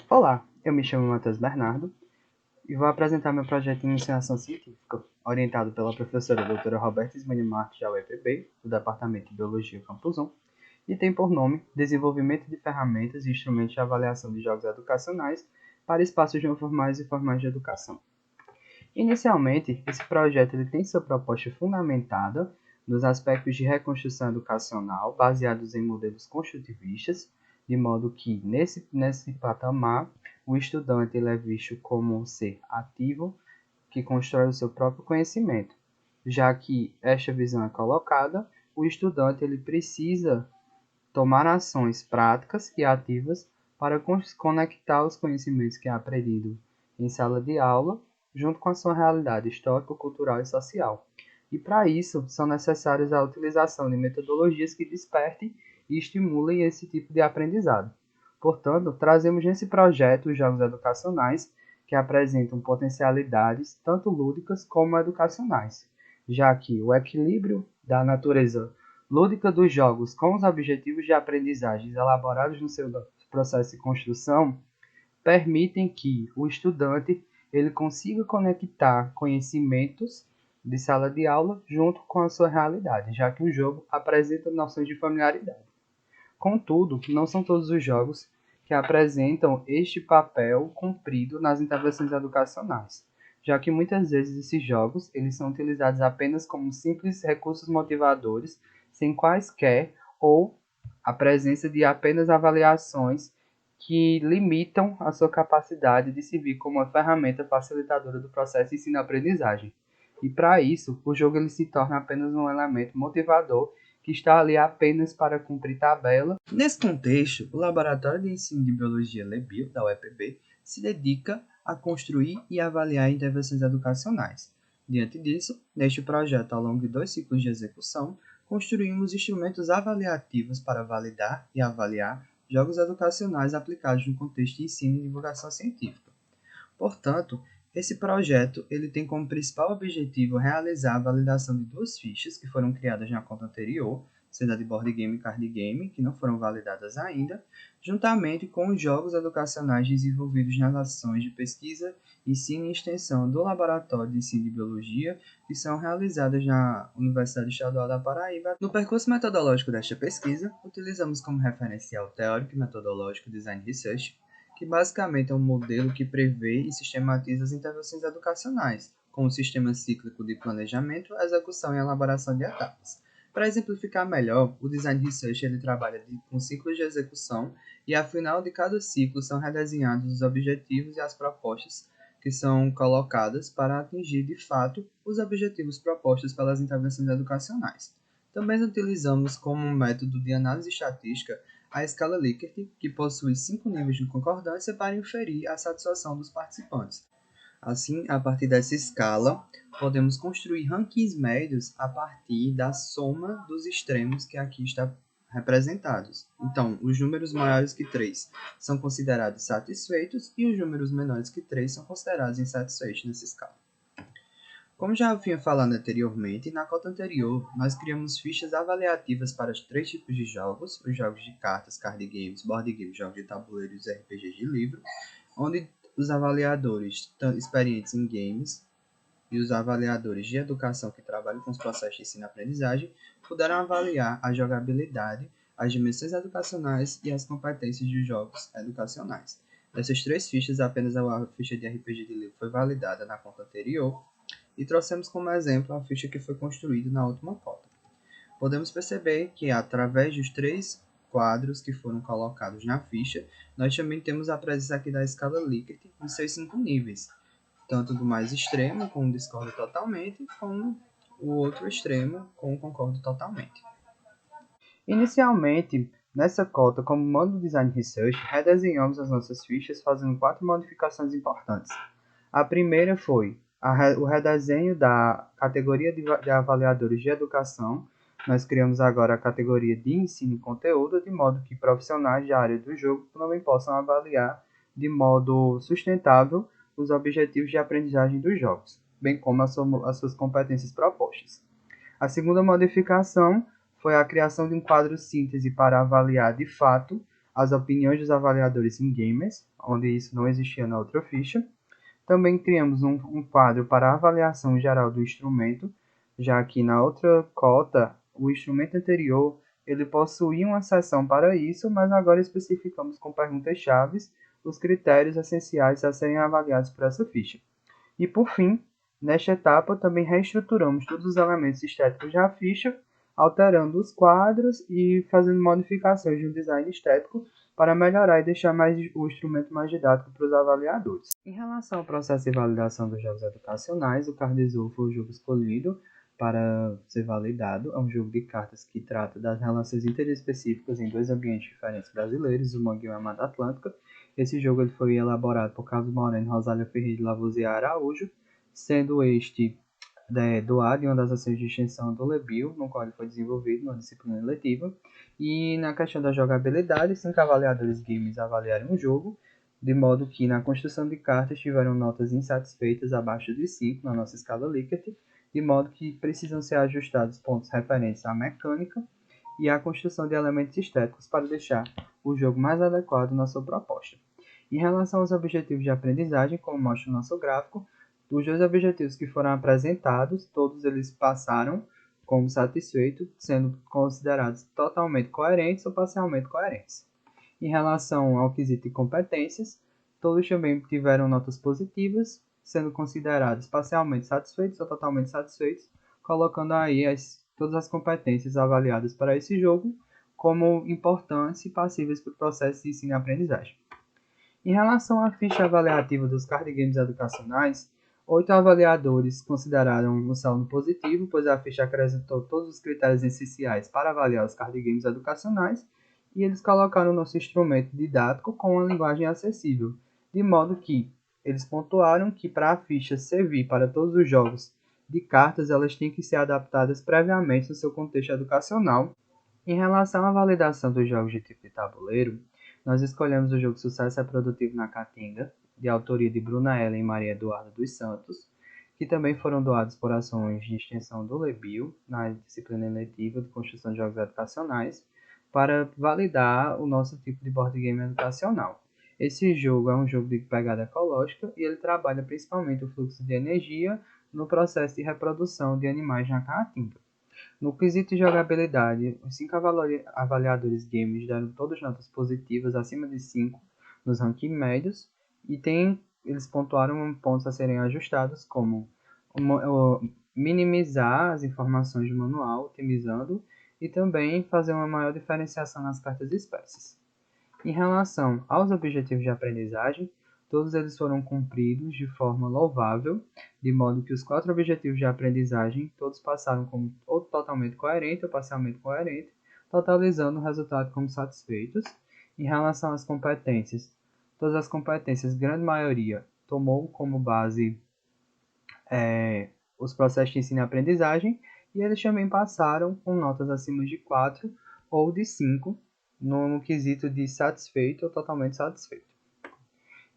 Olá, eu me chamo Matheus Bernardo e vou apresentar meu projeto de iniciação científica, orientado pela professora doutora Roberta Ismene Marques da UEPB, do Departamento de Biologia Campus 1, e tem por nome Desenvolvimento de ferramentas e instrumentos de avaliação de jogos educacionais para espaços não formais e formais de educação. Inicialmente, esse projeto tem sua proposta fundamentada nos aspectos de reconstrução educacional baseados em modelos construtivistas, de modo que, nesse patamar, o estudante é visto como um ser ativo que constrói o seu próprio conhecimento. Já que esta visão é colocada, o estudante precisa tomar ações práticas e ativas para conectar os conhecimentos que é aprendido em sala de aula junto com a sua realidade histórica, cultural e social. E para isso são necessárias a utilização de metodologias que despertem e estimulem esse tipo de aprendizado. Portanto, trazemos nesse projeto os jogos educacionais que apresentam potencialidades tanto lúdicas como educacionais, já que o equilíbrio da natureza lúdica dos jogos com os objetivos de aprendizagem elaborados no seu processo de construção permitem que o estudante consiga conectar conhecimentos de sala de aula junto com a sua realidade, já que o jogo apresenta noções de familiaridade. Contudo, não são todos os jogos que apresentam este papel cumprido nas intervenções educacionais, já que muitas vezes esses jogos são utilizados apenas como simples recursos motivadores, sem quaisquer ou a presença de apenas avaliações que limitam a sua capacidade de servir como uma ferramenta facilitadora do processo de ensino-aprendizagem. E para isso, o jogo se torna apenas um elemento motivador que está ali apenas para cumprir tabela. Nesse contexto, o Laboratório de Ensino de Biologia LEBIO, da UEPB, se dedica a construir e avaliar intervenções educacionais. Diante disso, neste projeto, ao longo de 2 ciclos de execução, construímos instrumentos avaliativos para validar e avaliar jogos educacionais aplicados no contexto de ensino e divulgação científica. Portanto, esse projeto tem como principal objetivo realizar a validação de 2 fichas que foram criadas na conta anterior, sendo a de board game e card game, que não foram validadas ainda, juntamente com os jogos educacionais desenvolvidos nas ações de pesquisa, ensino e extensão do Laboratório de Ensino de Biologia, que são realizadas na Universidade Estadual da Paraíba. No percurso metodológico desta pesquisa, utilizamos como referencial teórico e metodológico Design Research, que basicamente é um modelo que prevê e sistematiza as intervenções educacionais, com um sistema cíclico de planejamento, execução e elaboração de etapas. Para exemplificar melhor, o Design Research trabalha com ciclos de execução e, ao final de cada ciclo, são redesenhados os objetivos e as propostas que são colocadas para atingir, de fato, os objetivos propostos pelas intervenções educacionais. Também utilizamos como método de análise estatística a escala Likert, que possui 5 níveis de concordância para inferir a satisfação dos participantes. Assim, a partir dessa escala, podemos construir rankings médios a partir da soma dos extremos que aqui está representados. Então, os números maiores que 3 são considerados satisfeitos e os números menores que 3 são considerados insatisfeitos nessa escala. Como já vinha falando anteriormente, na cota anterior, nós criamos fichas avaliativas para os 3 tipos de jogos, os jogos de cartas, card games, board games, jogos de tabuleiro e os RPGs de livro, onde os avaliadores experientes em games e os avaliadores de educação que trabalham com os processos de ensino-aprendizagem puderam avaliar a jogabilidade, as dimensões educacionais e as competências dos jogos educacionais. Dessas 3 fichas, apenas a ficha de RPG de livro foi validada na conta anterior, e trouxemos como exemplo a ficha que foi construída na última cota. Podemos perceber que, através dos 3 quadros que foram colocados na ficha, nós também temos a presença aqui da escala Likert em seus 5 níveis, tanto do mais extremo, com o discordo totalmente, como o outro extremo, com o concordo totalmente. Inicialmente, nessa cota, como módulo Design Research, redesenhamos as nossas fichas fazendo 4 modificações importantes. A primeira foi o redesenho da categoria de avaliadores de educação. Nós criamos agora a categoria de ensino e conteúdo, de modo que profissionais da área do jogo também possam avaliar de modo sustentável os objetivos de aprendizagem dos jogos, bem como as suas competências propostas. A segunda modificação foi a criação de um quadro síntese para avaliar, de fato, as opiniões dos avaliadores em gamers, onde isso não existia na outra ficha. Também criamos um quadro para a avaliação geral do instrumento, já que na outra cota, o instrumento anterior ele possuía uma seção para isso, mas agora especificamos com perguntas-chave os critérios essenciais a serem avaliados por essa ficha. E por fim, nesta etapa também reestruturamos todos os elementos estéticos da ficha, alterando os quadros e fazendo modificações no design estético para melhorar e deixar o instrumento mais didático para os avaliadores. Em relação ao processo de validação dos jogos educacionais, o Cardizul foi o jogo escolhido para ser validado. É um jogo de cartas que trata das relações interespecíficas em dois ambientes diferentes brasileiros, o Mangueira e a Mata Atlântica. Esse jogo ele foi elaborado por Carlos Moreno e Rosália Ferreira de Lavoisier Araújo, sendo este doado em uma das ações de extensão do Lebio, no qual ele foi desenvolvido numa disciplina eletiva. E na questão da jogabilidade, 5 avaliadores games avaliaram o jogo, de modo que na construção de cartas tiveram notas insatisfeitas abaixo de 5 na nossa escala Likert, de modo que precisam ser ajustados pontos referentes à mecânica e à construção de elementos estéticos para deixar o jogo mais adequado na sua proposta. Em relação aos objetivos de aprendizagem, como mostra o nosso gráfico, os 2 objetivos que foram apresentados, todos eles passaram como satisfeitos, sendo considerados totalmente coerentes ou parcialmente coerentes. Em relação ao quesito de competências, todos também tiveram notas positivas, sendo considerados parcialmente satisfeitos ou totalmente satisfeitos, colocando aí todas as competências avaliadas para esse jogo como importantes e passíveis para o processo de ensino e aprendizagem. Em relação à ficha avaliativa dos card games educacionais, 8 avaliadores consideraram um saldo positivo, pois a ficha acrescentou todos os critérios essenciais para avaliar os card games educacionais, e eles colocaram o nosso instrumento didático com uma linguagem acessível, de modo que eles pontuaram que para a ficha servir para todos os jogos de cartas, elas têm que ser adaptadas previamente no seu contexto educacional. Em relação à validação dos jogos de tipo de tabuleiro, nós escolhemos o jogo Sucesso é Produtivo na Caatinga, de autoria de Bruna Ellen e Maria Eduarda dos Santos, que também foram doados por ações de extensão do Lebio, na disciplina eletiva de construção de jogos educacionais, para validar o nosso tipo de board game educacional. Esse jogo é um jogo de pegada ecológica e ele trabalha principalmente o fluxo de energia no processo de reprodução de animais na Caatinga. No quesito de jogabilidade, os 5 avaliadores games deram todas notas positivas acima de 5 nos rankings médios e eles pontuaram pontos a serem ajustados, como minimizar as informações do manual, otimizando, e também fazer uma maior diferenciação nas cartas de espécies. Em relação aos objetivos de aprendizagem, todos eles foram cumpridos de forma louvável, de modo que os 4 objetivos de aprendizagem todos passaram como ou totalmente coerente ou parcialmente coerente, totalizando o resultado como satisfeitos. Em relação às competências, todas as competências, grande maioria, tomou como base os processos de ensino e aprendizagem, e eles também passaram com notas acima de 4 ou de 5, no quesito de satisfeito ou totalmente satisfeito.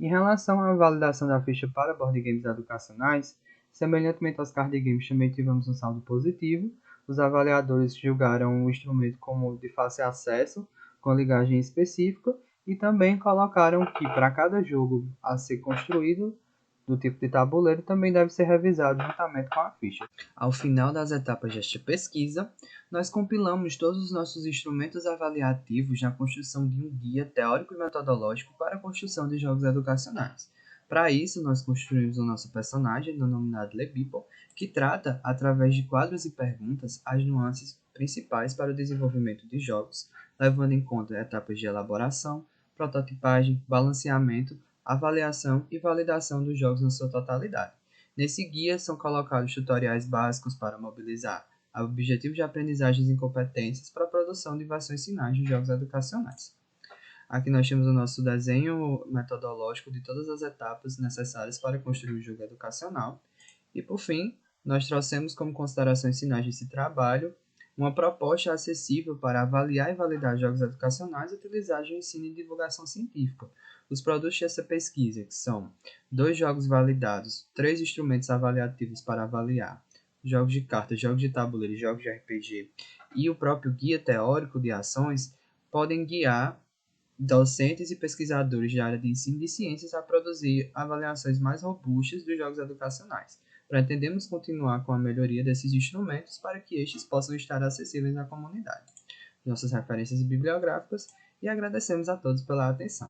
Em relação à validação da ficha para board games educacionais, semelhantemente aos card games, também tivemos um saldo positivo. Os avaliadores julgaram o instrumento como de fácil acesso, com ligagem específica, e também colocaram que para cada jogo a ser construído, do tipo de tabuleiro, também deve ser revisado juntamente com a ficha. Ao final das etapas desta pesquisa, nós compilamos todos os nossos instrumentos avaliativos na construção de um guia teórico e metodológico para a construção de jogos educacionais. Para isso, nós construímos o nosso personagem, denominado Le People, que trata, através de quadros e perguntas, as nuances principais para o desenvolvimento de jogos, levando em conta etapas de elaboração, prototipagem, balanceamento, avaliação e validação dos jogos na sua totalidade. Nesse guia são colocados tutoriais básicos para mobilizar objetivos de aprendizagens e competências para a produção de versões finais de jogos educacionais. Aqui nós temos o nosso desenho metodológico de todas as etapas necessárias para construir o jogo educacional. E, por fim, nós trouxemos como considerações finais desse trabalho uma proposta acessível para avaliar e validar jogos educacionais utilizados no ensino e divulgação científica. Os produtos dessa pesquisa, que são 2 jogos validados, 3 instrumentos avaliativos para avaliar, jogos de cartas, jogos de tabuleiro e jogos de RPG, e o próprio guia teórico de ações, podem guiar docentes e pesquisadores da área de ensino de ciências a produzir avaliações mais robustas dos jogos educacionais. Pretendemos continuar com a melhoria desses instrumentos para que estes possam estar acessíveis à comunidade. Nossas referências bibliográficas e agradecemos a todos pela atenção.